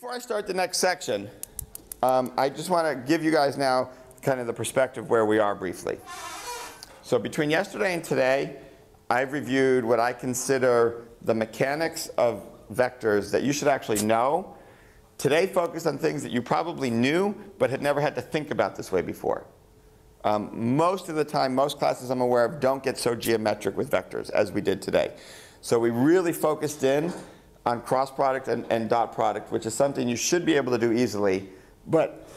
Before I start the next section, I just want to give you guys now kind of the perspective where we are briefly. So between yesterday and today, I've reviewed what I consider the mechanics of vectors that you should actually know. Today focused on things that you probably knew but had never had to think about this way before. Most of the time, most classes I'm aware of don't get so geometric with vectors as we did today. So we really focused in on cross product and dot product, which is something you should be able to do easily, but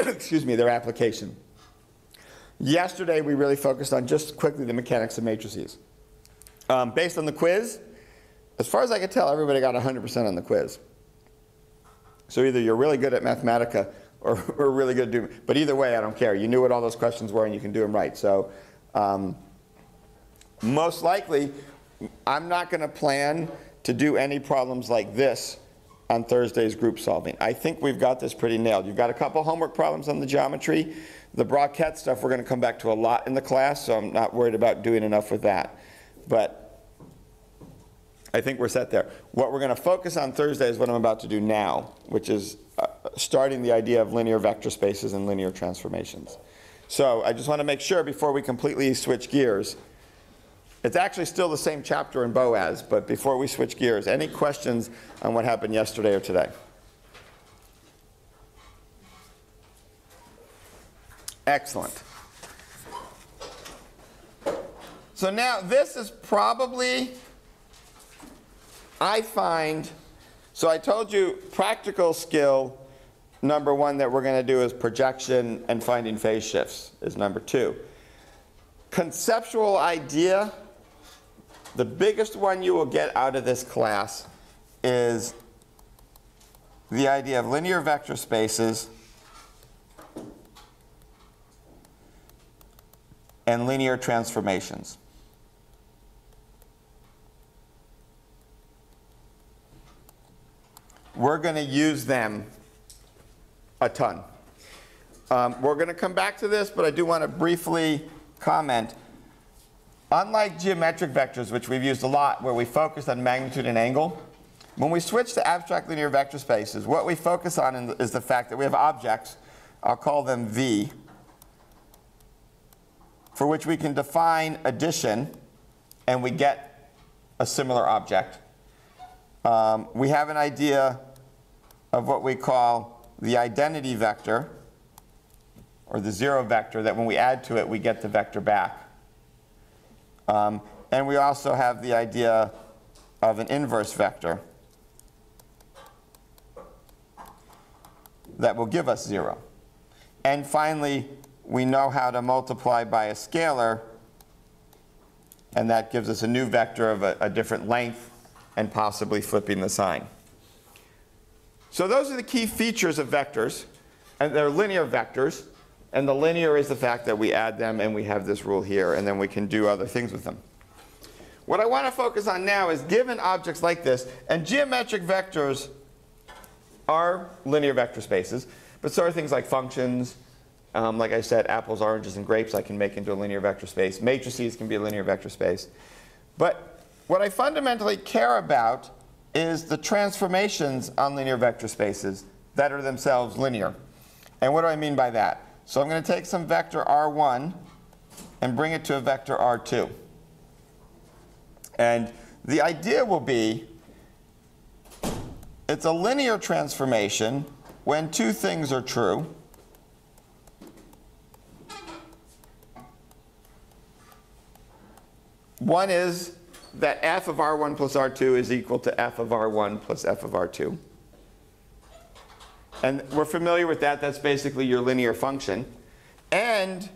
excuse me, their application. Yesterday we really focused on just quickly the mechanics of matrices. Based on the quiz, as far as I could tell, everybody got 100% on the quiz. So either you're really good at Mathematica or really good at doing, but either way, I don't care. You knew what all those questions were and you can do them right. So most likely, I'm not going to plan to do any problems like this on Thursday's group solving. I think we've got this pretty nailed. You've got a couple homework problems on the geometry. The bracket stuff we're going to come back to a lot in the class, so I'm not worried about doing enough with that. But I think we're set there. What we're going to focus on Thursday is what I'm about to do now, which is starting the idea of linear vector spaces and linear transformations. So I just want to make sure before we completely switch gears, it's actually still the same chapter in Boaz, but before we switch gears, any questions on what happened yesterday or today? Excellent. So now this is probably, I find, so I told you practical skill number one that we're going to do is projection and finding phase shifts is number two. Conceptual idea, the biggest one you will get out of this class is the idea of linear vector spaces and linear transformations. We're going to use them a ton. We're going to come back to this, but I do want to briefly comment. Unlike geometric vectors, which we've used a lot, where we focus on magnitude and angle, when we switch to abstract linear vector spaces, what we focus on is the fact that we have objects, I'll call them V, for which we can define addition, and we get a similar object. We have an idea of what we call the identity vector, or the zero vector, that when we add to it, we get the vector back. And we also have the idea of an inverse vector that will give us 0. And finally, we know how to multiply by a scalar, and that gives us a new vector of a different length and possibly flipping the sign. So those are the key features of vectors, and they're linear vectors. And the linear is the fact that we add them and we have this rule here, and then we can do other things with them. What I want to focus on now is given objects like this, and geometric vectors are linear vector spaces, but so are things like functions. Like I said, apples, oranges, and grapes I can make into a linear vector space. Matrices can be a linear vector space. But what I fundamentally care about is the transformations on linear vector spaces that are themselves linear. And what do I mean by that? So I'm going to take some vector r1 and bring it to a vector r2. And the idea will be it's a linear transformation when two things are true. One is that f of r1 plus r2 is equal to f of r1 plus f of r2. And we're familiar with that. That's basically your linear function. And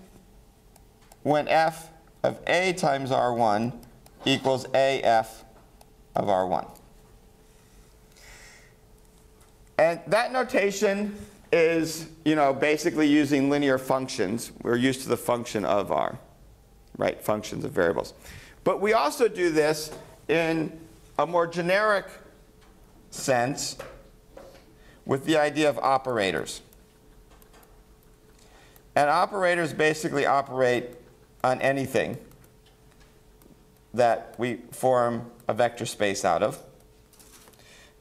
when f of a times r1 equals af of r1. And that notation is, basically using linear functions. We're used to the function of r, right? Functions of variables. But we also do this in a more generic sense with the idea of operators. And operators basically operate on anything that we form a vector space out of.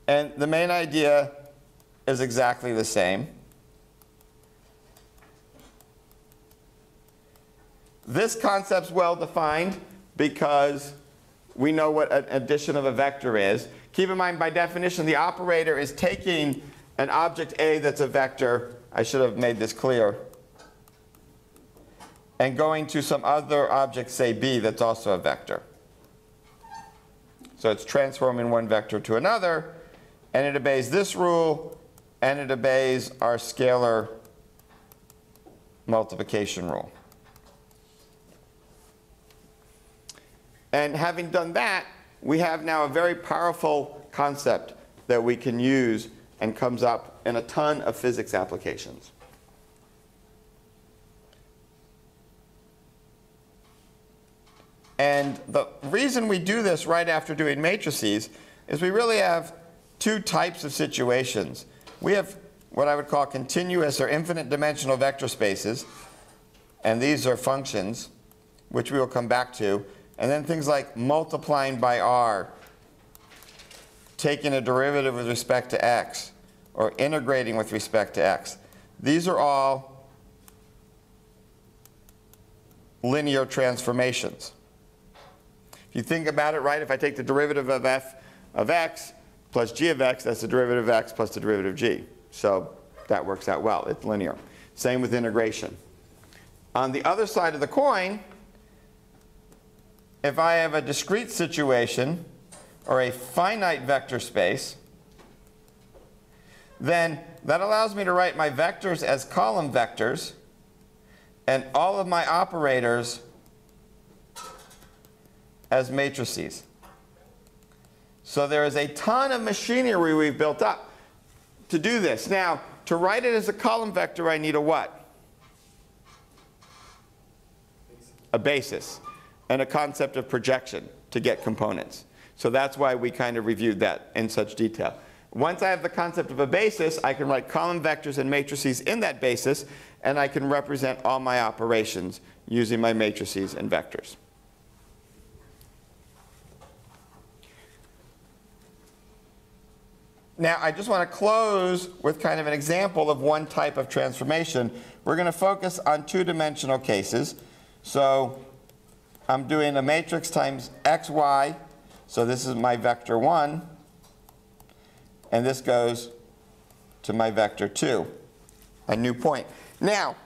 And the main idea is exactly the same. This concept's well defined because we know what an addition of a vector is. Keep in mind, by definition, the operator is taking an object A that's a vector. I should have made this clear. And going to some other object, say B, that's also a vector. So it's transforming one vector to another, and it obeys this rule, and it obeys our scalar multiplication rule. And having done that, we have now a very powerful concept that we can use and comes up in a ton of physics applications. And the reason we do this right after doing matrices is we really have two types of situations. We have what I would call continuous or infinite dimensional vector spaces, and these are functions, which we will come back to. And then things like multiplying by r, taking a derivative with respect to x, or integrating with respect to x. These are all linear transformations. If you think about it, right, if I take the derivative of f of x plus g of x, that's the derivative of x plus the derivative of g. So that works out well. It's linear. Same with integration. On the other side of the coin, if I have a discrete situation or a finite vector space, then that allows me to write my vectors as column vectors and all of my operators as matrices. So there is a ton of machinery we've built up to do this. Now, to write it as a column vector, I need a what? A basis. And a concept of projection to get components. So that's why we kind of reviewed that in such detail. Once I have the concept of a basis, I can write column vectors and matrices in that basis, and I can represent all my operations using my matrices and vectors. Now, I just want to close with kind of an example of one type of transformation. We're going to focus on two-dimensional cases. So I'm doing a matrix times xy. So this is my vector 1. And this goes to my vector 2, a new point. Now,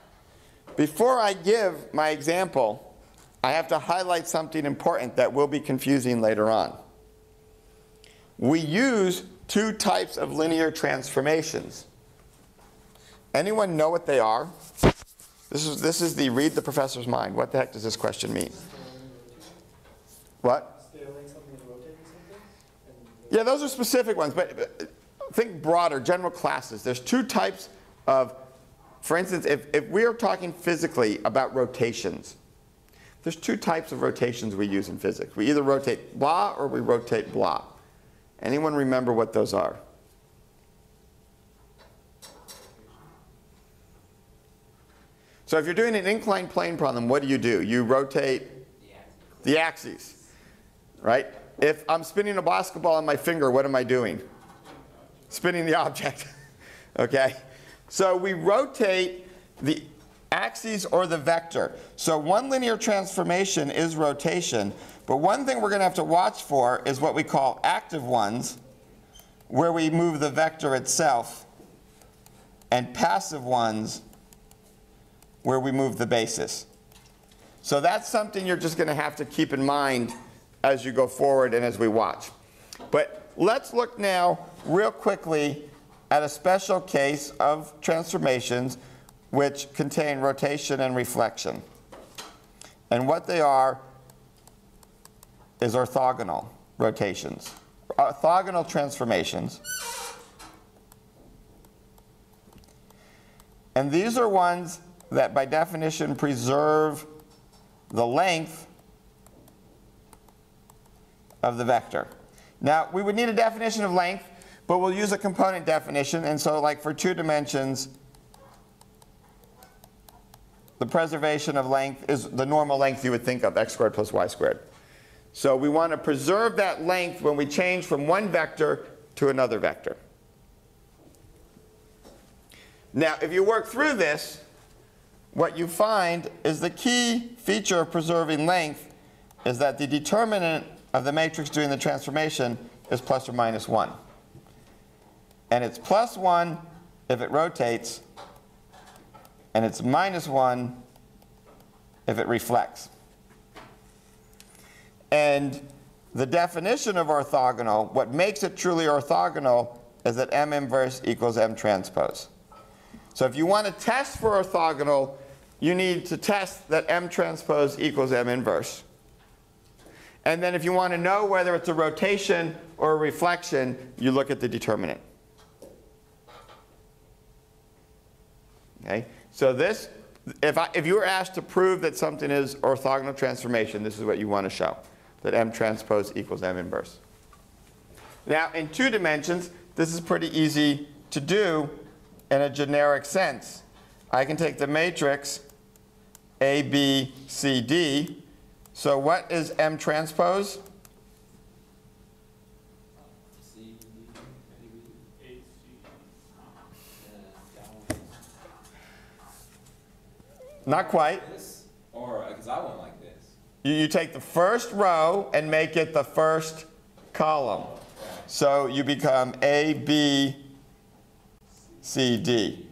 before I give my example, I have to highlight something important that will be confusing later on. We use two types of linear transformations. Anyone know what they are? This is the read the professor's mind. What the heck does this question mean? What? Scaling something and rotating something? Yeah, those are specific ones, but think broader, general classes. There's two types of, for instance, if we are talking physically about rotations, there's two types of rotations we use in physics. We either rotate blah or we rotate blah. Anyone remember what those are? So if you're doing an inclined plane problem, what do? You rotate the axes, right? If I'm spinning a basketball on my finger, what am I doing? Spinning the object, okay? So we rotate the axes or the vector. So one linear transformation is rotation, but one thing we're going to have to watch for is what we call active ones, where we move the vector itself, and passive ones, where we move the basis. So that's something you're just going to have to keep in mind as you go forward and as we watch. But let's look now real quickly at a special case of transformations which contain rotation and reflection. And what they are is orthogonal rotations, orthogonal transformations. And these are ones that by definition preserve the length of the vector. Now, we would need a definition of length, but we'll use a component definition. And so like for 2 dimensions, the preservation of length is the normal length you would think of, x squared plus y squared. So we want to preserve that length when we change from one vector to another vector. Now, if you work through this, what you find is the key feature of preserving length is that the determinant of the matrix doing the transformation is plus or minus 1. And it's plus 1 if it rotates, and it's minus 1 if it reflects. And the definition of orthogonal, what makes it truly orthogonal, is that M inverse equals M transpose. So if you want to test for orthogonal, you need to test that M transpose equals M inverse. And then if you want to know whether it's a rotation or a reflection, you look at the determinant. Okay? So this, if you were asked to prove that something is orthogonal transformation, this is what you want to show, that M transpose equals M inverse. Now, in 2 dimensions, this is pretty easy to do in a generic sense. I can take the matrix A, B, C, D. So what is M transpose? Not quite. Or, because I went like this. You take the first row and make it the first column. So you become A, B, C, D.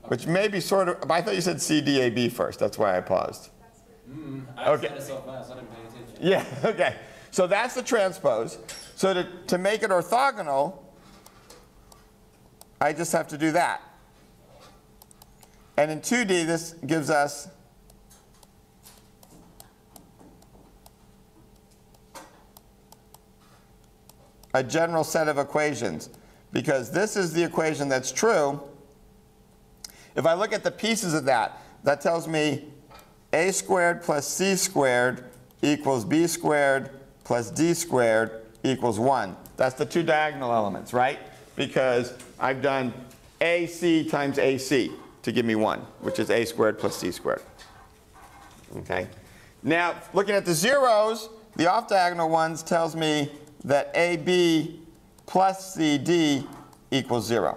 Which may be sort of, I thought you said C, D, A, B first. That's why I paused. I said it so fast, I didn't pay attention. Yeah, okay. So that's the transpose. So to make it orthogonal, I just have to do that. And in 2D, this gives us a general set of equations. Because this is the equation that's true. If I look at the pieces of that, that tells me a squared plus c squared equals b squared plus d squared equals 1. That's the 2 diagonal elements, right? Because I've done ac times ac to give me 1, which is a squared plus c squared. Okay? Now, looking at the zeros, the off-diagonal ones tells me that ab plus cd equals 0.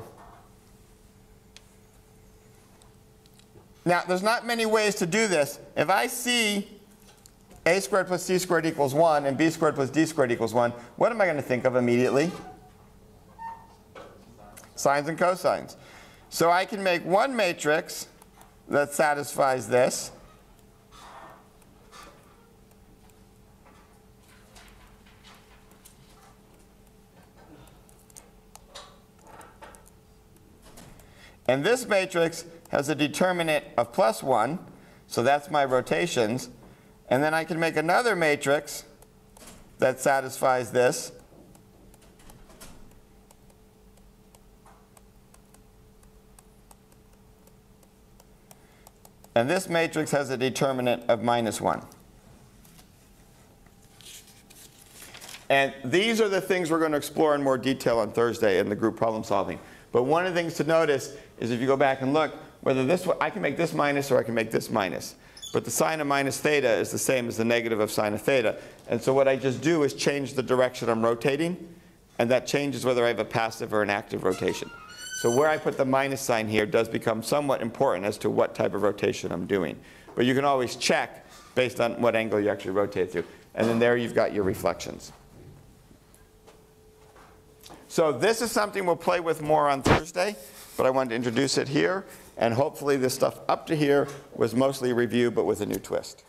Now, there's not many ways to do this. If I see a squared plus c squared equals 1 and b squared plus d squared equals 1, what am I going to think of immediately? Sines and cosines. So I can make one matrix that satisfies this. And this matrix has a determinant of plus 1, so that's my rotations. And then I can make another matrix that satisfies this. And this matrix has a determinant of minus 1. And these are the things we're going to explore in more detail on Thursday in the group problem solving. But one of the things to notice is if you go back and look, whether this, I can make this minus or I can make this minus. But the sine of minus theta is the same as the negative of sine of theta. And so what I just do is change the direction I'm rotating, and that changes whether I have a passive or an active rotation. So where I put the minus sign here does become somewhat important as to what type of rotation I'm doing. But you can always check based on what angle you actually rotate through. And then there you've got your reflections. So this is something we'll play with more on Thursday, but I wanted to introduce it here. And hopefully this stuff up to here was mostly a review, but with a new twist.